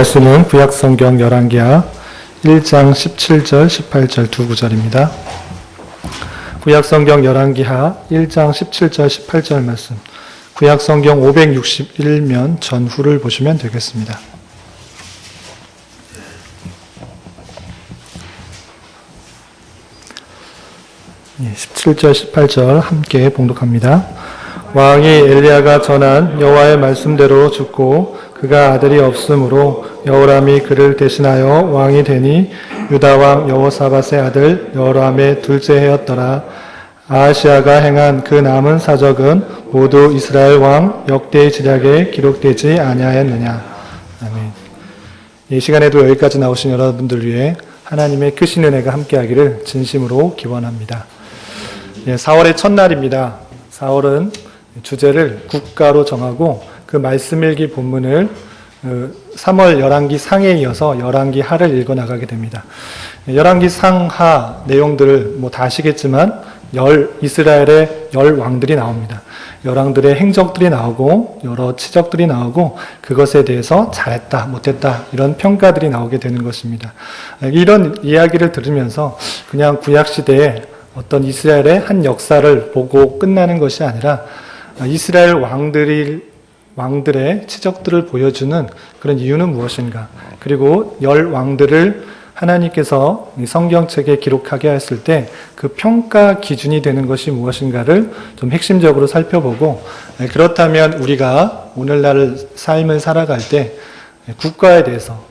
말씀은 구약성경 열왕기하 1장 17절, 18절 두 구절입니다. 구약성경 열왕기하 1장 17절, 18절 말씀. 구약성경 561면 전후를 보시면 되겠습니다. 17절, 18절 함께 봉독합니다. 왕이 엘리야가 전한 여호와의 말씀대로 죽고 그가 아들이 없으므로 여호람이 그를 대신하여 왕이 되니 유다 왕 여호사밧의 아들 여호람의 둘째 해였더라. 아하시아가 행한 그 남은 사적은 모두 이스라엘 왕 역대의 지략에 기록되지 아니하였느냐. 아멘. 이 시간에도 여기까지 나오신 여러분들 위해 하나님의 크신 은혜가 함께하기를 진심으로 기원합니다. 4월의 첫날입니다. 4월은 주제를 국가로 정하고 그 말씀일기 본문을 3월 열왕기 상에 이어서 열왕기 하를 읽어나가게 됩니다. 열왕기 상하 내용들을 다 아시겠지만 이스라엘의 왕들이 나옵니다. 열왕들의 행적들이 나오고 여러 치적들이 나오고 그것에 대해서 잘했다 못했다 이런 평가들이 나오게 되는 것입니다. 이런 이야기를 들으면서 그냥 구약시대에 어떤 이스라엘의 한 역사를 보고 끝나는 것이 아니라 이스라엘 왕들의 치적들을 보여주는 그런 이유는 무엇인가? 그리고 왕들을 하나님께서 성경책에 기록하게 했을 때 그 평가 기준이 되는 것이 무엇인가를 좀 핵심적으로 살펴보고, 그렇다면 우리가 오늘날 삶을 살아갈 때 국가에 대해서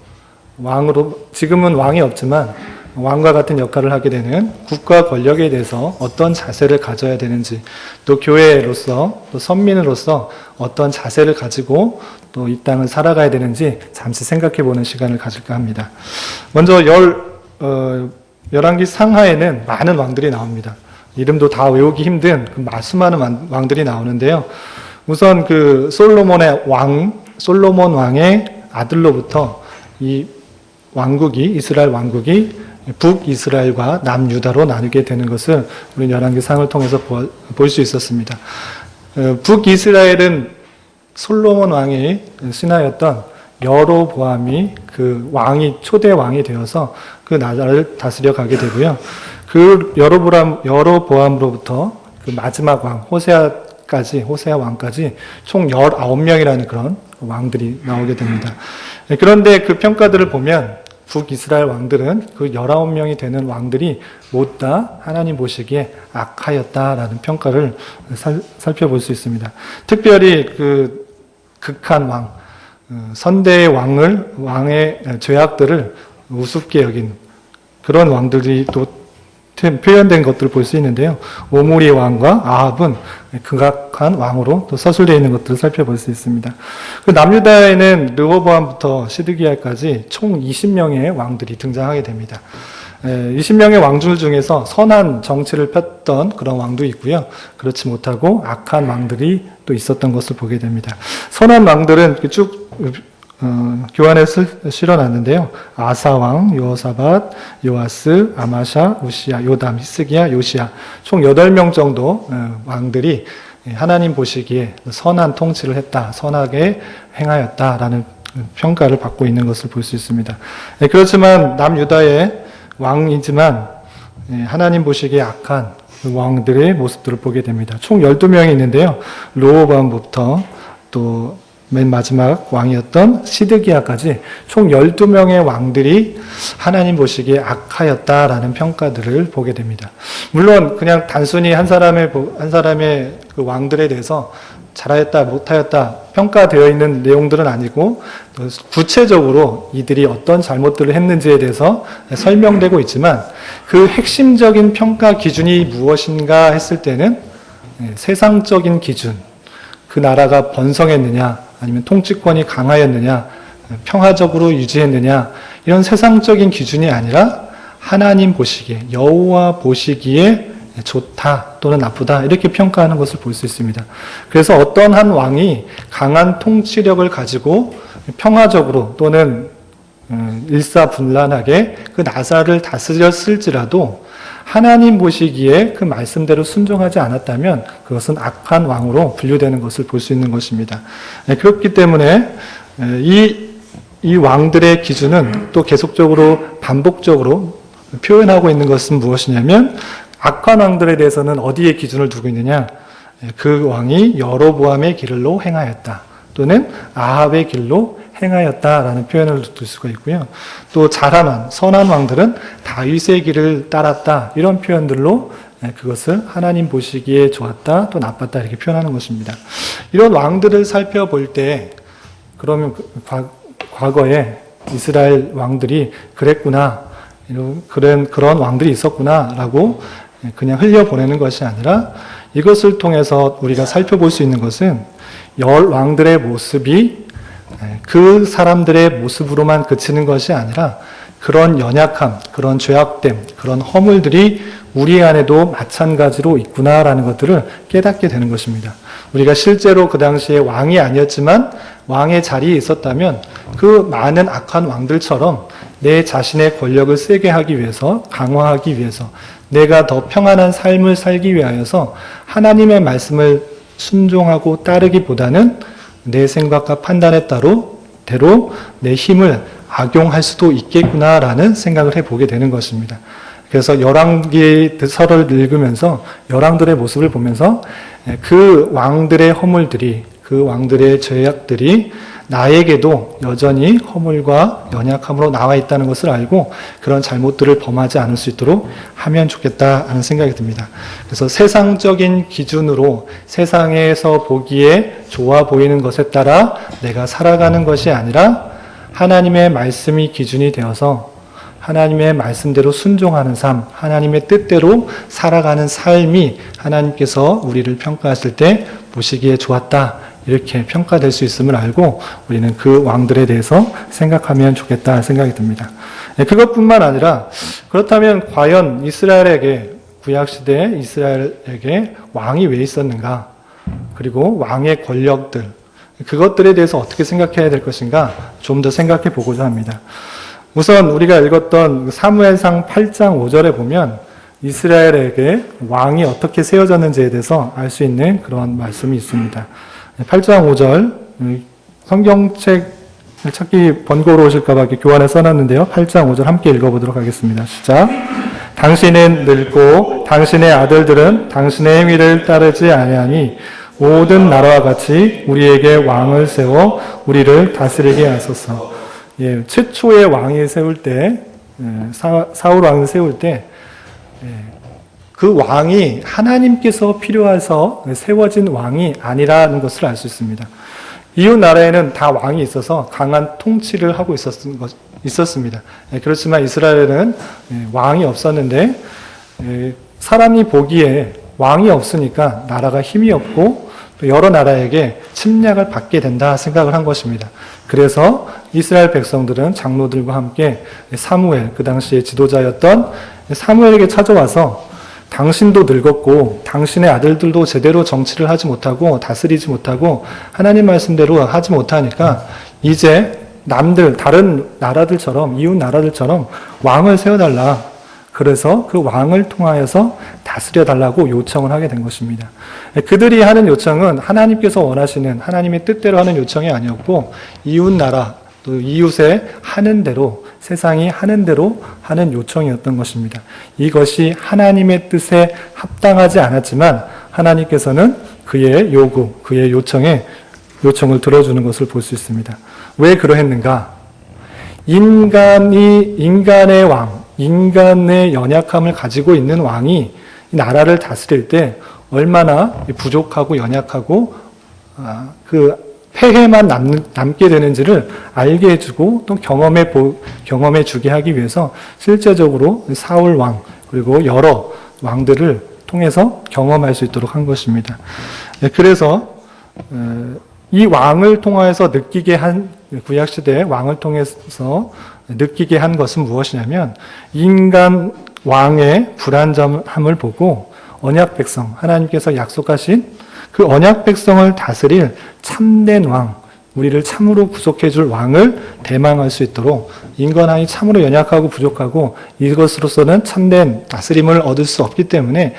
지금은 왕이 없지만 왕과 같은 역할을 하게 되는 국가 권력에 대해서 어떤 자세를 가져야 되는지, 또 교회로서 또 선민으로서 어떤 자세를 가지고 또 이 땅을 살아가야 되는지 잠시 생각해 보는 시간을 가질까 합니다. 먼저 열왕기 상하에는 많은 왕들이 나옵니다. 이름도 다 외우기 힘든 수많은 왕들이 나오는데요. 우선 솔로몬 왕의 아들로부터 이 이스라엘 왕국이 북이스라엘과 남유다로 나누게 되는 것을 우리 열왕기 상을 통해서 볼 수 있었습니다. 북이스라엘은 솔로몬 왕이 신하였던 여로보암이 초대 왕이 되어서 그 나라를 다스려 가게 되고요. 그 여로보암으로부터 그 마지막 왕 호세아 왕까지 총 19명이라는 그런 왕들이 나오게 됩니다. 그런데 그 평가들을 보면 북이스라엘 왕들은 그 19명이 되는 왕들이 모두 다 하나님 보시기에 악하였다라는 평가를 살펴볼 수 있습니다. 특별히 극한 왕, 선대의 왕의 죄악들을 우습게 여긴 그런 왕들이 또 표현된 것들을 볼 수 있는데요. 오므리 왕과 아합은 극악한 왕으로 또 서술되어 있는 것들을 살펴볼 수 있습니다. 남유다에는 르호보암부터 시드기야까지 총 20명의 왕들이 등장하게 됩니다. 20명의 왕들 중에서 선한 정치를 폈던 그런 왕도 있고요. 그렇지 못하고 악한 왕들이 또 있었던 것을 보게 됩니다. 선한 왕들은 쭉 교환에 실어놨는데요. 아사왕, 여호사밧, 요아스, 아마샤, 우시야, 요담, 히스기야, 요시야 총 8명 정도 왕들이 하나님 보시기에 선한 통치를 했다, 선하게 행하였다라는 평가를 받고 있는 것을 볼 수 있습니다. 그렇지만 남유다의 왕이지만 하나님 보시기에 악한 왕들의 모습들을 보게 됩니다. 총 12명이 있는데요. 르호보암부터 또 맨 마지막 왕이었던 시드기야까지 총 12명의 왕들이 하나님 보시기에 악하였다라는 평가들을 보게 됩니다. 물론 그냥 단순히 한 사람의 그 왕들에 대해서 잘하였다 못하였다 평가되어 있는 내용들은 아니고 구체적으로 이들이 어떤 잘못들을 했는지에 대해서 설명되고 있지만 그 핵심적인 평가 기준이 무엇인가 했을 때는 세상적인 기준, 그 나라가 번성했느냐 아니면 통치권이 강하였느냐, 평화적으로 유지했느냐 이런 세상적인 기준이 아니라 하나님 보시기에, 여호와 보시기에 좋다 또는 나쁘다 이렇게 평가하는 것을 볼 수 있습니다. 그래서 어떤 한 왕이 강한 통치력을 가지고 평화적으로 또는 일사분란하게 그 나라를 다스렸을지라도 하나님 보시기에 그 말씀대로 순종하지 않았다면 그것은 악한 왕으로 분류되는 것을 볼 수 있는 것입니다. 그렇기 때문에 이 이 왕들의 기준은 또 계속적으로 반복적으로 표현하고 있는 것은 무엇이냐면 악한 왕들에 대해서는 어디에 기준을 두고 있느냐? 그 왕이 여로보암의 길로 행하였다. 또는 아합의 길로 행하였다라는 표현을 둘 수가 있고요. 또 잘한 왕, 선한 왕들은 다윗의 길을 따랐다. 이런 표현들로 그것을 하나님 보시기에 좋았다, 또 나빴다 이렇게 표현하는 것입니다. 이런 왕들을 살펴볼 때 그러면 과거에 이스라엘 왕들이 그랬구나, 그런 왕들이 있었구나라고 그냥 흘려보내는 것이 아니라 이것을 통해서 우리가 살펴볼 수 있는 것은 왕들의 모습이 그 사람들의 모습으로만 그치는 것이 아니라 그런 연약함, 그런 죄악됨, 그런 허물들이 우리 안에도 마찬가지로 있구나라는 것들을 깨닫게 되는 것입니다. 우리가 실제로 그 당시에 왕이 아니었지만 왕의 자리에 있었다면 그 많은 악한 왕들처럼 내 자신의 권력을 세게 하기 위해서, 강화하기 위해서, 내가 더 평안한 삶을 살기 위하여서 하나님의 말씀을 순종하고 따르기보다는 내 생각과 판단에 대로 내 힘을 악용할 수도 있겠구나라는 생각을 해보게 되는 것입니다. 그래서 열왕기서를 읽으면서 열왕들의 모습을 보면서 그 왕들의 허물들이, 그 왕들의 죄악들이 나에게도 여전히 허물과 연약함으로 나와 있다는 것을 알고 그런 잘못들을 범하지 않을 수 있도록 하면 좋겠다 하는 생각이 듭니다. 그래서 세상적인 기준으로 세상에서 보기에 좋아 보이는 것에 따라 내가 살아가는 것이 아니라 하나님의 말씀이 기준이 되어서 하나님의 말씀대로 순종하는 삶, 하나님의 뜻대로 살아가는 삶이 하나님께서 우리를 평가하실 때 보시기에 좋았다, 이렇게 평가될 수 있음을 알고 우리는 그 왕들에 대해서 생각하면 좋겠다 생각이 듭니다. 그것뿐만 아니라 그렇다면 과연 이스라엘에게, 구약시대 이스라엘에게 왕이 왜 있었는가? 그리고 왕의 권력들, 그것들에 대해서 어떻게 생각해야 될 것인가? 좀 더 생각해 보고자 합니다. 우선 우리가 읽었던 사무엘상 8장 5절에 보면 이스라엘에게 왕이 어떻게 세워졌는지에 대해서 알 수 있는 그런 말씀이 있습니다. 8장 5절, 성경책 찾기 번거로우실까 봐 이렇게 교환에 써놨는데요. 8장 5절 함께 읽어보도록 하겠습니다. 시작. 당신은 늙고 당신의 아들들은 당신의 행위를 따르지 아니하니 모든 나라와 같이 우리에게 왕을 세워 우리를 다스리게 하소서. 예, 최초의 왕이 세울 때, 사울 왕을 세울 때, 그 왕이 하나님께서 필요해서 세워진 왕이 아니라는 것을 알 수 있습니다. 이웃 나라에는 다 왕이 있어서 강한 통치를 하고 있었습니다. 그렇지만 이스라엘에는 왕이 없었는데 사람이 보기에 왕이 없으니까 나라가 힘이 없고 여러 나라에게 침략을 받게 된다 생각을 한 것입니다. 그래서 이스라엘 백성들은 장로들과 함께 사무엘, 그 당시의 지도자였던 사무엘에게 찾아와서 당신도 늙었고 당신의 아들들도 제대로 정치를 하지 못하고 다스리지 못하고 하나님 말씀대로 하지 못하니까 이제 남들, 다른 나라들처럼, 이웃 나라들처럼 왕을 세워달라. 그래서 그 왕을 통하여서 다스려달라고 요청을 하게 된 것입니다. 그들이 하는 요청은 하나님께서 원하시는 하나님의 뜻대로 하는 요청이 아니었고 이웃 나라, 또 이웃의 하는 대로, 세상이 하는 대로 하는 요청이었던 것입니다. 이것이 하나님의 뜻에 합당하지 않았지만 하나님께서는 그의 요구, 그의 요청을 들어주는 것을 볼 수 있습니다. 왜 그러했는가? 인간의 왕, 인간의 연약함을 가지고 있는 왕이 나라를 다스릴 때 얼마나 부족하고 연약하고 그 폐해만 남게 되는지를 알게 해주고 또 경험해 주게 하기 위해서 실제적으로 사울 왕 그리고 여러 왕들을 통해서 경험할 수 있도록 한 것입니다. 그래서 이 왕을 통하여서 구약시대의 왕을 통해서 느끼게 한 것은 무엇이냐면 인간 왕의 불완전함을 보고 언약 백성, 하나님께서 약속하신 그 언약 백성을 다스릴 참된 왕, 우리를 참으로 구속해 줄 왕을 대망할 수 있도록 인간왕이 참으로 연약하고 부족하고 이것으로서는 참된 다스림을 얻을 수 없기 때문에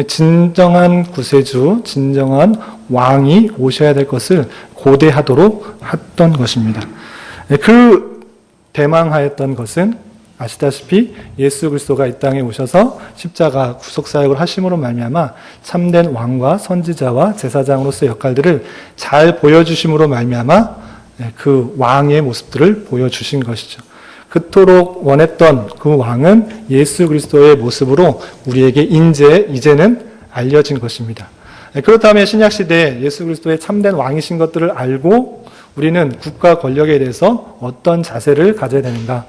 진정한 구세주, 진정한 왕이 오셔야 될 것을 고대하도록 했던 것입니다. 그 대망하였던 것은 아시다시피 예수 그리스도가 이 땅에 오셔서 십자가 구속사역을 하심으로 말미암아 참된 왕과 선지자와 제사장으로서의 역할들을 잘 보여주심으로 말미암아 그 왕의 모습들을 보여주신 것이죠. 그토록 원했던 그 왕은 예수 그리스도의 모습으로 우리에게 이제는 알려진 것입니다. 그렇다면 신약시대에 예수 그리스도의 참된 왕이신 것들을 알고 우리는 국가 권력에 대해서 어떤 자세를 가져야 되는가?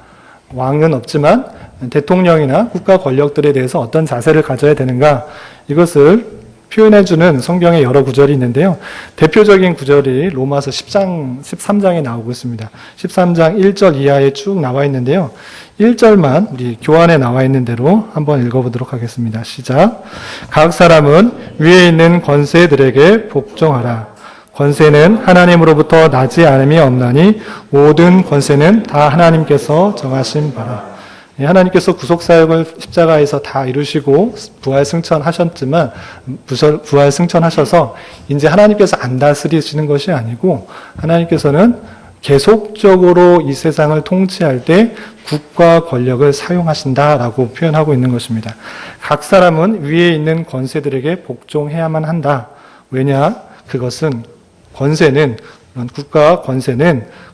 왕은 없지만 대통령이나 국가 권력들에 대해서 어떤 자세를 가져야 되는가? 이것을 표현해주는 성경의 여러 구절이 있는데요. 대표적인 구절이 로마서 13장에 나오고 있습니다. 13장 1절 이하에 쭉 나와 있는데요. 1절만 우리 교환에 나와 있는 대로 한번 읽어보도록 하겠습니다. 시작. 각 사람은 위에 있는 권세들에게 복종하라. 권세는 하나님으로부터 나지 않음이 없나니 모든 권세는 다 하나님께서 정하신 바라. 하나님께서 구속사역을 십자가에서 다 이루시고 부활승천하셔서 이제 하나님께서 안 다스리시는 것이 아니고 하나님께서는 계속적으로 이 세상을 통치할 때 국가 권력을 사용하신다라고 표현하고 있는 것입니다. 각 사람은 위에 있는 권세들에게 복종해야만 한다. 왜냐? 그것은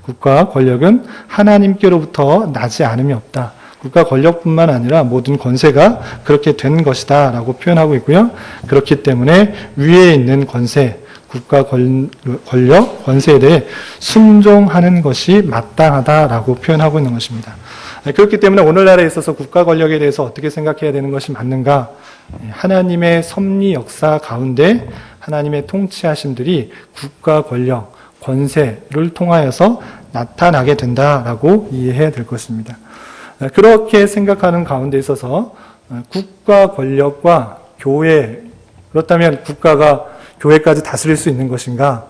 국가 권력은 하나님께로부터 나지 않음이 없다. 국가 권력뿐만 아니라 모든 권세가 그렇게 된 것이다 라고 표현하고 있고요. 그렇기 때문에 위에 있는 권세, 국가 권력, 권세에 대해 순종하는 것이 마땅하다라고 표현하고 있는 것입니다. 그렇기 때문에 오늘날에 있어서 국가 권력에 대해서 어떻게 생각해야 되는 것이 맞는가? 하나님의 섭리 역사 가운데 하나님의 통치하심들이 국가 권력, 권세를 통하여서 나타나게 된다라고 이해해야 될 것입니다. 그렇게 생각하는 가운데 있어서 국가 권력과 교회, 그렇다면 국가가 교회까지 다스릴 수 있는 것인가?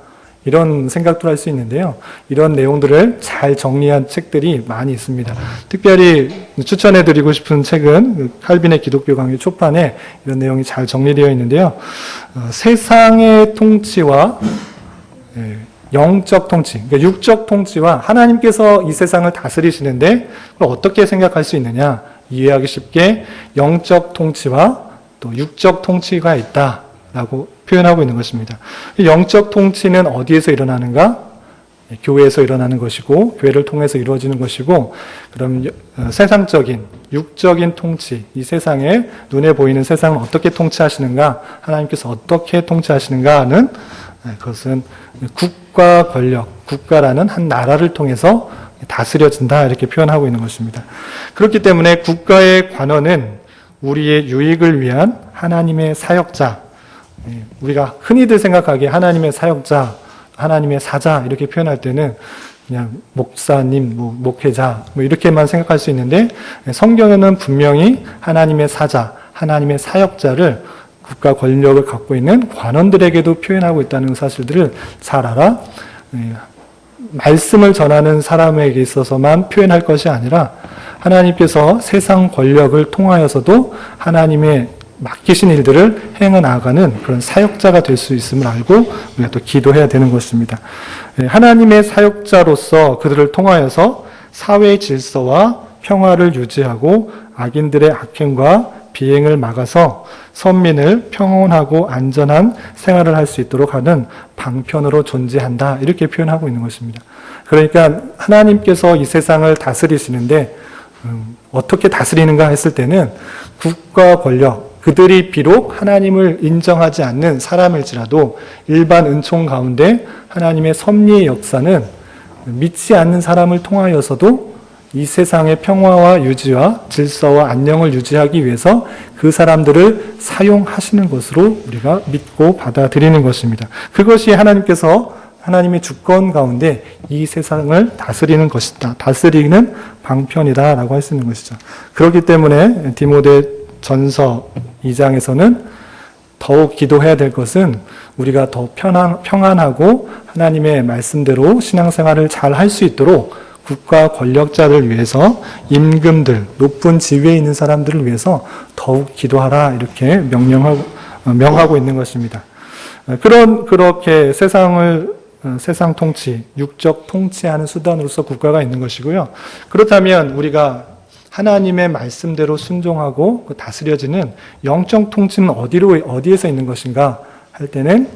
이런 생각도 할 수 있는데요. 이런 내용들을 잘 정리한 책들이 많이 있습니다. 특별히 추천해드리고 싶은 책은 칼빈의 기독교 강의 초판에 이런 내용이 잘 정리되어 있는데요. 세상의 통치와 영적 통치, 그러니까 육적 통치와 하나님께서 이 세상을 다스리시는데 그걸 어떻게 생각할 수 있느냐? 이해하기 쉽게 영적 통치와 또 육적 통치가 있다라고 표현하고 있는 것입니다. 영적 통치는 어디에서 일어나는가? 교회에서 일어나는 것이고 교회를 통해서 이루어지는 것이고 그럼 세상적인 육적인 통치, 이 세상에 눈에 보이는 세상을 어떻게 통치하시는가? 하나님께서 어떻게 통치하시는가는 그것은 국가 권력, 국가라는 한 나라를 통해서 다스려진다 이렇게 표현하고 있는 것입니다. 그렇기 때문에 국가의 관원은 우리의 유익을 위한 하나님의 사역자, 우리가 흔히들 생각하기에 하나님의 사역자, 하나님의 사자 이렇게 표현할 때는 그냥 목사님, 목회자 이렇게만 생각할 수 있는데 성경에는 분명히 하나님의 사자, 하나님의 사역자를 국가 권력을 갖고 있는 관원들에게도 표현하고 있다는 사실들을 잘 알아. 말씀을 전하는 사람에게 있어서만 표현할 것이 아니라 하나님께서 세상 권력을 통하여서도 하나님의 맡기신 일들을 행해 나가는 그런 사역자가 될 수 있음을 알고 우리가 또 기도해야 되는 것입니다. 하나님의 사역자로서 그들을 통하여서 사회 질서와 평화를 유지하고 악인들의 악행과 비행을 막아서 선민을 평온하고 안전한 생활을 할 수 있도록 하는 방편으로 존재한다. 이렇게 표현하고 있는 것입니다. 그러니까 하나님께서 이 세상을 다스리시는데 어떻게 다스리는가 했을 때는 국가 권력, 그들이 비록 하나님을 인정하지 않는 사람일지라도 일반 은총 가운데 하나님의 섭리의 역사는 믿지 않는 사람을 통하여서도 이 세상의 평화와 유지와 질서와 안녕을 유지하기 위해서 그 사람들을 사용하시는 것으로 우리가 믿고 받아들이는 것입니다. 그것이 하나님의 주권 가운데 이 세상을 다스리는 것이다. 다스리는 방편이다라고 할 수 있는 것이죠. 그렇기 때문에 디모데 전서 2장에서는 더욱 기도해야 될 것은 우리가 더 평안하고 하나님의 말씀대로 신앙생활을 잘 할 수 있도록 국가 권력자를 위해서 임금들, 높은 지위에 있는 사람들을 위해서 더욱 기도하라 이렇게 명하고 있는 것입니다. 그렇게 세상을 세상 통치, 육적 통치하는 수단으로서 국가가 있는 것이고요. 그렇다면 우리가 하나님의 말씀대로 순종하고 다스려지는 영적 통치는 어디에서 있는 것인가 할 때는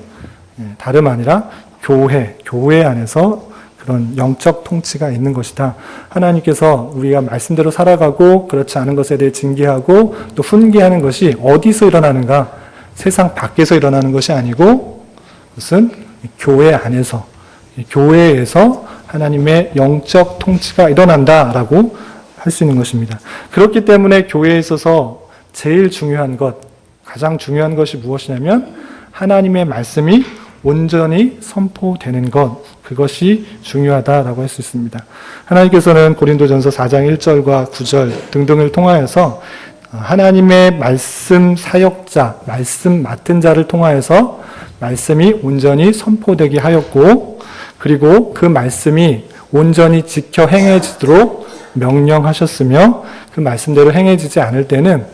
다름 아니라 교회 안에서 그런 영적 통치가 있는 것이다. 하나님께서 우리가 말씀대로 살아가고 그렇지 않은 것에 대해 징계하고 또 훈계하는 것이 어디서 일어나는가? 세상 밖에서 일어나는 것이 아니고 그것은 교회 안에서, 교회에서 하나님의 영적 통치가 일어난다라고 할 수 있는 것입니다. 그렇기 때문에 교회에 있어서 제일 중요한 것, 가장 중요한 것이 무엇이냐면 하나님의 말씀이 온전히 선포되는 것, 그것이 중요하다라고 할 수 있습니다. 하나님께서는 고린도전서 4장 1절과 9절 등등을 통하여서 하나님의 말씀 사역자, 말씀 맡은 자를 통하여서 말씀이 온전히 선포되게 하였고, 그리고 그 말씀이 온전히 지켜 행해지도록 명령하셨으며, 그 말씀대로 행해지지 않을 때는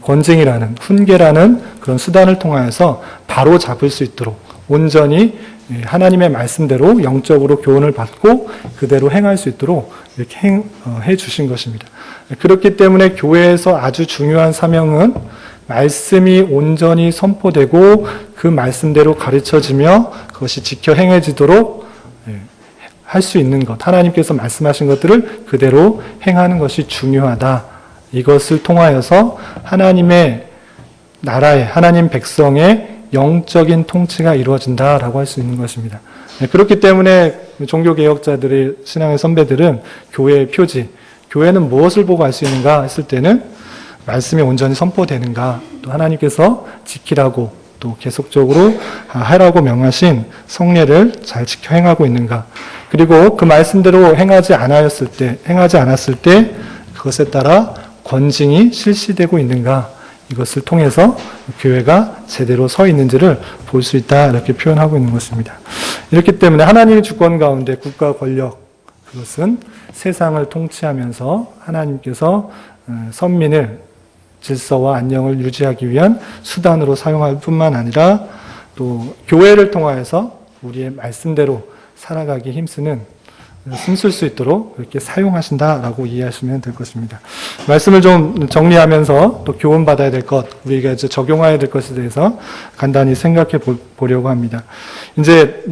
권징이라는, 훈계라는 그런 수단을 통하여서 바로 잡을 수 있도록 온전히 하나님의 말씀대로 영적으로 교훈을 받고 그대로 행할 수 있도록 이렇게 해 주신 것입니다. 그렇기 때문에 교회에서 아주 중요한 사명은 말씀이 온전히 선포되고 그 말씀대로 가르쳐지며 그것이 지켜 행해지도록 할 수 있는 것, 하나님께서 말씀하신 것들을 그대로 행하는 것이 중요하다. 이것을 통하여서 하나님의 나라의, 하나님 백성의 영적인 통치가 이루어진다라고 할 수 있는 것입니다. 그렇기 때문에 종교개혁자들의 신앙의 선배들은 교회의 표지, 교회는 무엇을 보고 알 수 있는가 했을 때는 말씀이 온전히 선포되는가, 또 하나님께서 지키라고 또 계속적으로 하라고 명하신 성례를 잘 지켜 행하고 있는가, 그리고 그 말씀대로 행하지 않았을 때 그것에 따라 권징이 실시되고 있는가, 이것을 통해서 교회가 제대로 서 있는지를 볼 수 있다, 이렇게 표현하고 있는 것입니다. 이렇기 때문에 하나님의 주권 가운데 국가 권력, 그것은 세상을 통치하면서 하나님께서 선민을 질서와 안녕을 유지하기 위한 수단으로 사용할 뿐만 아니라 또 교회를 통하여서 우리의 말씀대로 살아가기 힘쓸 수 있도록 그렇게 사용하신다라고 이해하시면 될 것입니다. 말씀을 좀 정리하면서 또 교훈받아야 될 것, 우리가 이제 적용해야 될 것에 대해서 간단히 생각해 보려고 합니다. 이제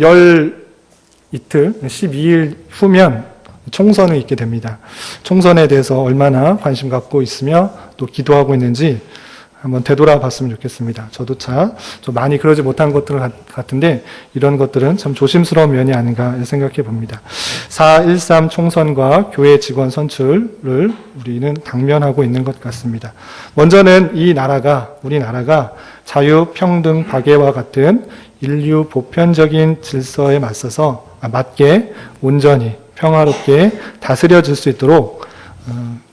이틀, 12일 후면 총선이 있게 됩니다. 총선에 대해서 얼마나 관심 갖고 있으며 또 기도하고 있는지 한번 되돌아봤으면 좋겠습니다. 저도 좀 많이 그러지 못한 것들 같은데 이런 것들은 참 조심스러운 면이 아닌가 생각해 봅니다. 4.13 총선과 교회 직원 선출을 우리는 당면하고 있는 것 같습니다. 먼저는 우리나라가 자유, 평등, 박애와 같은 인류 보편적인 질서에 맞게 온전히 평화롭게 다스려질 수 있도록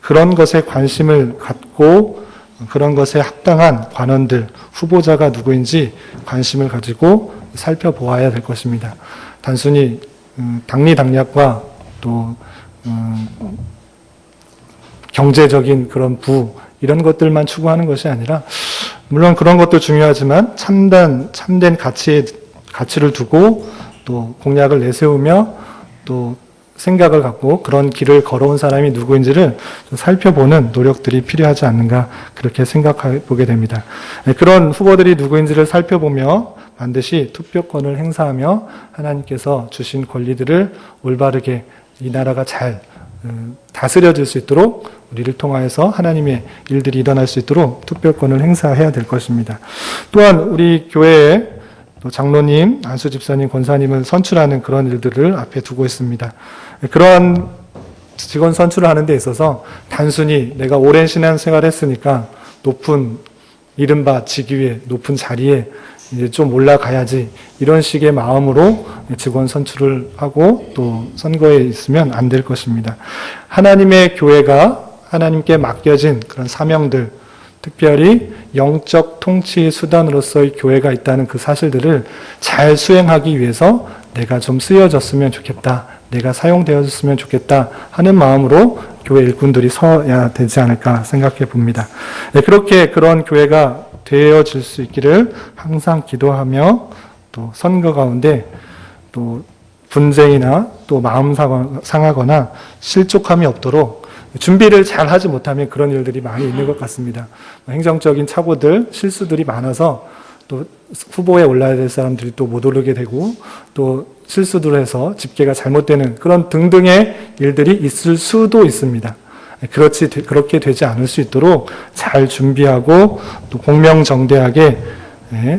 그런 것에 관심을 갖고 그런 것에 합당한 관원들, 후보자가 누구인지 관심을 가지고 살펴보아야 될 것입니다. 단순히 당리당략과 또 경제적인 그런 이런 것들만 추구하는 것이 아니라, 물론 그런 것도 중요하지만 참된 가치를 두고 또 공약을 내세우며 또 생각을 갖고 그런 길을 걸어온 사람이 누구인지를 좀 살펴보는 노력들이 필요하지 않는가, 그렇게 생각해 보게 됩니다. 그런 후보들이 누구인지를 살펴보며 반드시 투표권을 행사하며 하나님께서 주신 권리들을 올바르게 이 나라가 잘 다스려질 수 있도록 우리를 통하여서 하나님의 일들이 일어날 수 있도록 투표권을 행사해야 될 것입니다. 또한 우리 교회에 또 장로님, 안수 집사님, 권사님을 선출하는 그런 일들을 앞에 두고 있습니다. 그러한 직원 선출을 하는 데 있어서 단순히 내가 오랜 신앙생활을 했으니까 높은 이른바 직위에, 높은 자리에 이제 좀 올라가야지, 이런 식의 마음으로 직원 선출을 하고 또 선거에 있으면 안 될 것입니다. 하나님의 교회가 하나님께 맡겨진 그런 사명들, 특별히 영적 통치 수단으로서의 교회가 있다는 그 사실들을 잘 수행하기 위해서 내가 좀 쓰여졌으면 좋겠다, 내가 사용되어졌으면 좋겠다 하는 마음으로 교회 일꾼들이 서야 되지 않을까 생각해 봅니다. 그렇게 그런 교회가 되어질 수 있기를 항상 기도하며 또 선거 가운데 또 분쟁이나 또 마음 상하거나 실족함이 없도록 준비를 잘 하지 못하면 그런 일들이 많이 있는 것 같습니다. 행정적인 착오들, 실수들이 많아서 또 후보에 올라야 될 사람들이 또 못 오르게 되고 또 실수들 해서 집계가 잘못되는 그런 등등의 일들이 있을 수도 있습니다. 그렇게 되지 않을 수 있도록 잘 준비하고 또 공명정대하게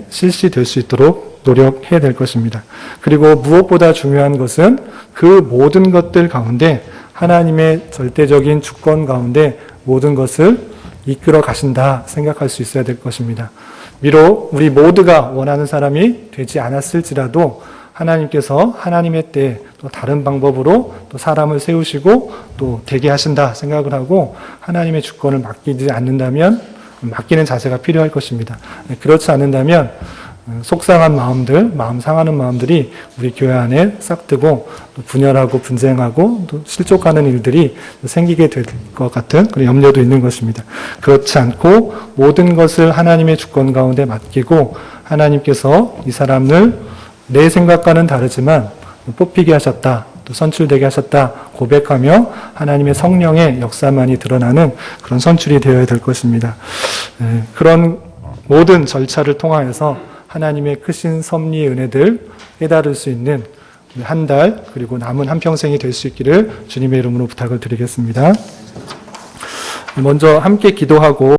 실시될 수 있도록 노력해야 될 것입니다. 그리고 무엇보다 중요한 것은 그 모든 것들 가운데 하나님의 절대적인 주권 가운데 모든 것을 이끌어 가신다 생각할 수 있어야 될 것입니다. 비록 우리 모두가 원하는 사람이 되지 않았을지라도 하나님께서 하나님의 때에 또 다른 방법으로 또 사람을 세우시고 또 되게 하신다 생각을 하고 하나님의 주권을 맡기지 않는다면 맡기는 자세가 필요할 것입니다. 그렇지 않는다면 속상한 마음들, 마음 상하는 마음들이 우리 교회 안에 싹트고 또 분열하고 분쟁하고 또 실족하는 일들이 생기게 될 것 같은 그런 염려도 있는 것입니다. 그렇지 않고 모든 것을 하나님의 주권 가운데 맡기고 하나님께서 이 사람을 내 생각과는 다르지만 뽑히게 하셨다, 또 선출되게 하셨다 고백하며 하나님의 성령의 역사만이 드러나는 그런 선출이 되어야 될 것입니다. 그런 모든 절차를 통하여서 하나님의 크신 섭리의 은혜들 깨달을 수 있는 한 달 그리고 남은 한평생이 될 수 있기를 주님의 이름으로 부탁을 드리겠습니다. 먼저 함께 기도하고